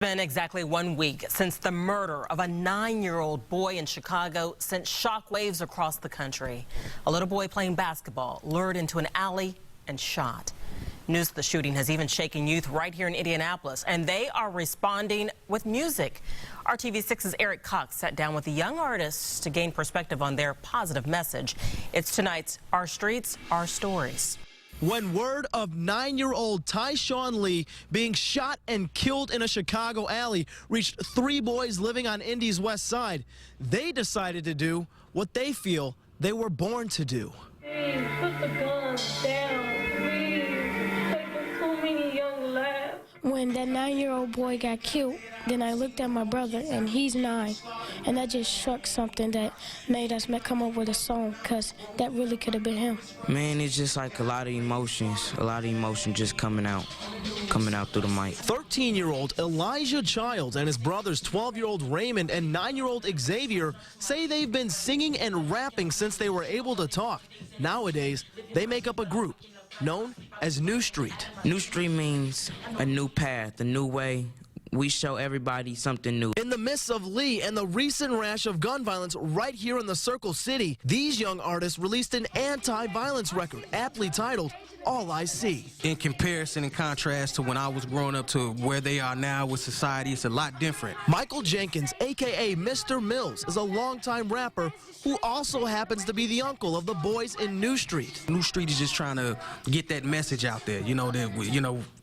Been exactly 1 week since the murder of a 9-year-old boy in Chicago sent shockwaves across the country. A little boy playing basketball lured into an alley and shot. News of the shooting has even shaken youth right here in Indianapolis, and they are responding with music. RTV6's Eric Cox sat down with the young artists to gain perspective on their positive message. It's tonight's Our Streets, Our Stories. When word of 9-year-old Tyshawn Lee being shot and killed in a Chicago alley reached 3 boys living on Indy's west side, they decided to do what they feel they were born to do. Please put the guns down. Please, taking too many young lives. When that 9-year-old boy got killed, then I looked at my brother, and he's 9, and that just struck something that made us come up with a song, because that really could have been him. Man, it's just like a lot of emotion just coming out through the mic. 13-year-old Elijah Childs and his brothers 12-year-old Raymond and 9-year-old Xavier say they've been singing and rapping since they were able to talk. Nowadays, they make up a group known as New Street. New Street means a new path, a new way. We show everybody something new. In the midst of Lee and the recent rash of gun violence right here in the Circle City, these young artists released an anti-violence record aptly titled All I See. In comparison and contrast to when I was growing up to where they are now with society, it's a lot different. Michael Jenkins, a.k.a. Mr. Mills, is a longtime rapper who also happens to be the uncle of the boys in New Street. New Street is just trying to get that message out there,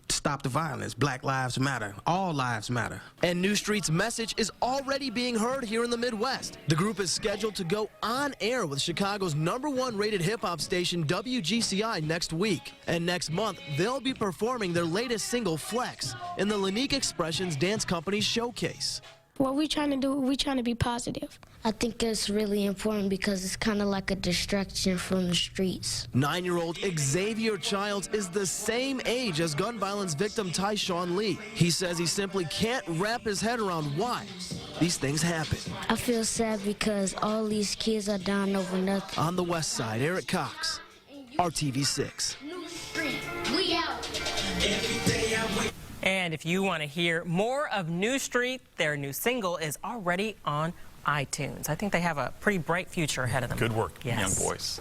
stop the violence. Black lives matter. All lives matter. And New Street's message is already being heard here in the Midwest. The group is scheduled to go on air with Chicago's #1 rated hip-hop station WGCI next week. And next month, they'll be performing their latest single, Flex, in the Lanique Expressions Dance Company's showcase. What we're trying to do, we're trying to be positive. I think it's really important because it's kind of like a distraction from the streets. 9-year-old Xavier Childs is the same age as gun violence victim Tyshawn Lee. He says he simply can't wrap his head around why these things happen. I feel sad because all these kids are dying over nothing. On the west side, Eric Cox, RTV6. New Street, we out. And if you want to hear more of New Street, their new single is already on iTunes. I think they have a pretty bright future ahead of them. Good work, yes. young boys.